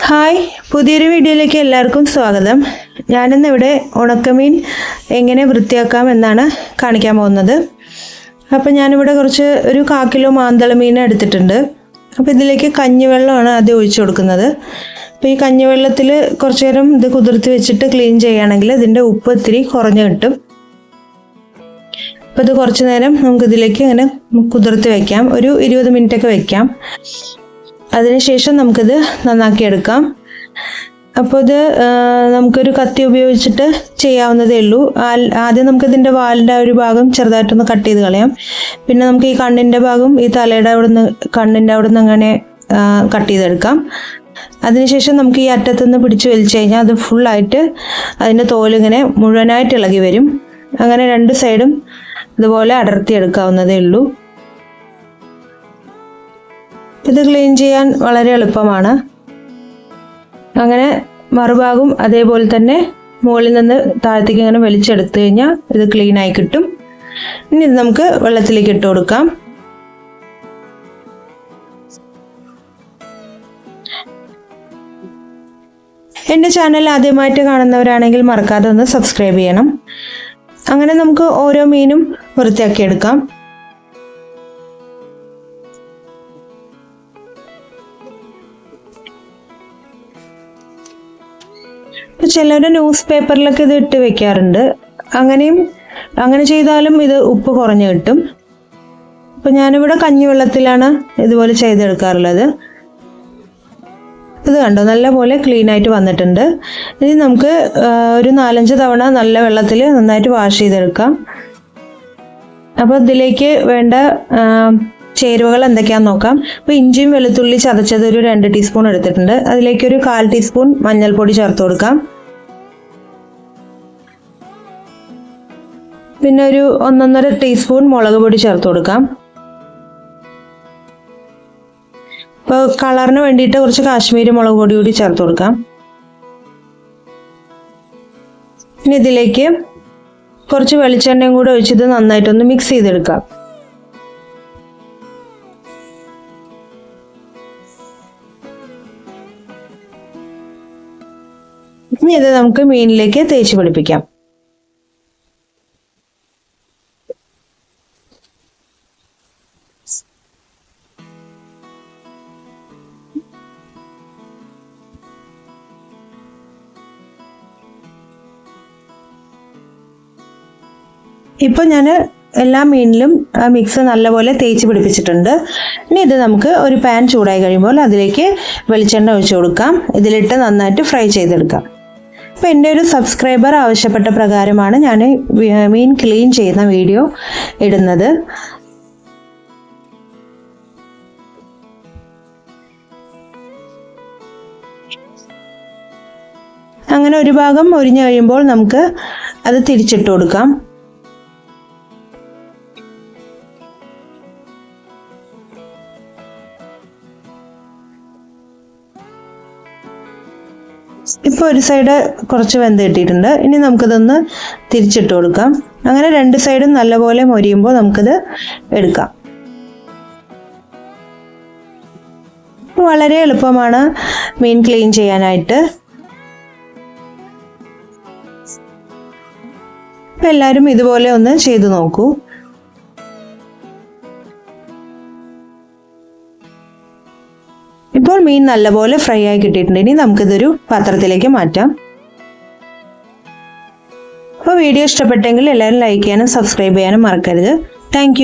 Hi, പുതിയൊരു വീഡിയോയിലേക്ക് എല്ലാവർക്കും സ്വാഗതം. ഞാനിന്നിവിടെ ഉണക്കമീൻ എങ്ങനെ വൃത്തിയാക്കാം എന്നാണ് കാണിക്കാൻ പോകുന്നത്. അപ്പോൾ ഞാനിവിടെ ഒരു 1/4 കിലോ മാന്തള മീൻ എടുത്തിട്ടുണ്ട്. അപ്പോൾ ഇതിലേക്ക് കഞ്ഞിവെള്ളമാണ് ആദ്യം ഒഴിച്ചു കൊടുക്കുന്നത്. അപ്പോൾ ഈ കഞ്ഞിവെള്ളത്തിൽ കുറച്ച് നേരം ഇത് കുതിർത്തി വെച്ചിട്ട് ക്ലീൻ ചെയ്യുകയാണെങ്കിൽ ഇതിൻ്റെ ഉപ്പ് ഇത്തിരി കുറഞ്ഞു കിട്ടും. അപ്പോൾ ഇത് കുറച്ച് നേരം നമുക്കിതിലേക്ക് ഇങ്ങനെ കുതിർത്തി വയ്ക്കാം. ഒരു 20 മിനിറ്റൊക്കെ വയ്ക്കാം. അതിനുശേഷം നമുക്കിത് നന്നാക്കിയെടുക്കാം. അപ്പോൾ ഇത് നമുക്കൊരു കത്തി ഉപയോഗിച്ചിട്ട് ചെയ്യാവുന്നതേ ഉള്ളൂ. ആദ്യം നമുക്കിതിൻ്റെ വാലിൻ്റെ ഒരു ഭാഗം ചെറുതായിട്ടൊന്ന് കട്ട് ചെയ്ത് കളയാം. പിന്നെ നമുക്ക് ഈ കണ്ണിൻ്റെ ഭാഗം ഈ തലയുടെ കണ്ണിൻ്റെ അവിടെ നിന്ന് അങ്ങനെ കട്ട് ചെയ്തെടുക്കാം. അതിനുശേഷം നമുക്ക് ഈ അറ്റത്തുനിന്ന് പിടിച്ച് വലിച്ചു കഴിഞ്ഞാൽ അത് ഫുള്ളായിട്ട് അതിൻ്റെ തോലിങ്ങനെ മുഴുവനായിട്ട് ഇളകി വരും. അങ്ങനെ 2 സൈഡും ഇതുപോലെ അടർത്തിയെടുക്കാവുന്നതേ ഉള്ളൂ. ഇത് ക്ലീൻ ചെയ്യാൻ വളരെ എളുപ്പമാണ്. അങ്ങനെ മറുഭാഗം അതേപോലെ തന്നെ മുകളിൽ നിന്ന് താഴത്തേക്ക് ഇങ്ങനെ വലിച്ചെടുത്തു കഴിഞ്ഞാൽ ഇത് ക്ലീൻ ആയി കിട്ടും. ഇനി ഇത് നമുക്ക് വെള്ളത്തിലേക്ക് ഇട്ട് കൊടുക്കാം. എൻ്റെ ചാനൽ ആദ്യമായിട്ട് കാണുന്നവരാണെങ്കിൽ മറക്കാതെ ഒന്ന് സബ്സ്ക്രൈബ് ചെയ്യണം. അങ്ങനെ നമുക്ക് ഓരോ മീനും വൃത്തിയാക്കിയെടുക്കാം. ചിലർ ന്യൂസ് പേപ്പറിലൊക്കെ ഇത് ഇട്ട് വെക്കാറുണ്ട്. അങ്ങനെ ചെയ്താലും ഇത് ഉപ്പ് കുറഞ്ഞു കിട്ടും. അപ്പോൾ ഞാനിവിടെ കഞ്ഞിവെള്ളത്തിലാണ് ഇതുപോലെ ചെയ്തെടുക്കാറുള്ളത്. ഇത് കണ്ടോ, നല്ലപോലെ ക്ലീൻ ആയിട്ട് വന്നിട്ടുണ്ട്. ഇനി നമുക്ക് ഒരു 4-5 തവണ നല്ല വെള്ളത്തിൽ നന്നായിട്ട് വാഷ് ചെയ്തെടുക്കാം. അപ്പോൾ ഇതിലേക്ക് വേണ്ട ചേരുവകൾ എന്തൊക്കെയാണെന്ന് നോക്കാം. അപ്പോൾ ഇഞ്ചിയും വെളുത്തുള്ളി ചതച്ചത് ഒരു 2 ടീസ്പൂൺ എടുത്തിട്ടുണ്ട്. അതിലേക്ക് ഒരു 1/4 ടീസ്പൂൺ മഞ്ഞൾപ്പൊടി ചേർത്ത് കൊടുക്കാം. പിന്നെ ഒരു 1.5 ടീസ്പൂൺ മുളക് പൊടി ചേർത്ത് കൊടുക്കാം. ഇപ്പോൾ കളറിന് വേണ്ടിയിട്ട് കുറച്ച് കാശ്മീരി മുളക് പൊടി കൂടി ചേർത്ത് കൊടുക്കാം. ഇനി ഇതിലേക്ക് കുറച്ച് വെളിച്ചെണ്ണയും കൂടെ ഒഴിച്ചിട്ട് നന്നായിട്ടൊന്ന് മിക്സ് ചെയ്തെടുക്കാം. ഇനി ഇത് നമുക്ക് മീനിലേക്ക് തേച്ച് പിടിപ്പിക്കാം. ഇപ്പോൾ ഞാൻ എല്ലാ മീനിലും മിക്സ് നല്ലപോലെ തേച്ച് പിടിപ്പിച്ചിട്ടുണ്ട്. ഇനി ഇത് നമുക്ക് ഒരു പാൻ ചൂടായി കഴിയുമ്പോൾ അതിലേക്ക് വെളിച്ചെണ്ണ ഒഴിച്ചു കൊടുക്കാം. ഇതിലിട്ട് നന്നായിട്ട് ഫ്രൈ ചെയ്തെടുക്കാം. അപ്പോൾ എൻ്റെ ഒരു സബ്സ്ക്രൈബർ ആവശ്യപ്പെട്ട പ്രകാരമാണ് ഞാൻ മീൻ ക്ലീൻ ചെയ്യുന്ന വീഡിയോ ഇടുന്നത്. അങ്ങനെ ഒരു ഭാഗം മൊരിഞ്ഞു കഴിയുമ്പോൾ നമുക്ക് അത് തിരിച്ചിട്ട് കൊടുക്കാം. ഇപ്പോൾ ഒരു സൈഡ് കുറച്ച് വെന്ത് കിട്ടിയിട്ടുണ്ട്. ഇനി നമുക്കിതൊന്ന് തിരിച്ചിട്ട് കൊടുക്കാം. അങ്ങനെ 2 സൈഡും നല്ലപോലെ മൊരിയുമ്പോൾ നമുക്കിത് എടുക്കാം. വളരെ എളുപ്പമാണ് മീൻ ക്ലീൻ ചെയ്യാനായിട്ട്. അപ്പോൾ എല്ലാവരും ഇതുപോലെ ഒന്ന് ചെയ്തു നോക്കൂ. ഇപ്പോൾ മീൻ നല്ലപോലെ ഫ്രൈ ആയി കിട്ടിയിട്ടുണ്ട്. ഇനി നമുക്കിതൊരു പാത്രത്തിലേക്ക് മാറ്റാം. അപ്പോൾ വീഡിയോ ഇഷ്ടപ്പെട്ടെങ്കിൽ എല്ലാവരും ലൈക്ക് ചെയ്യാനും സബ്സ്ക്രൈബ് ചെയ്യാനും മറക്കരുത്. താങ്ക്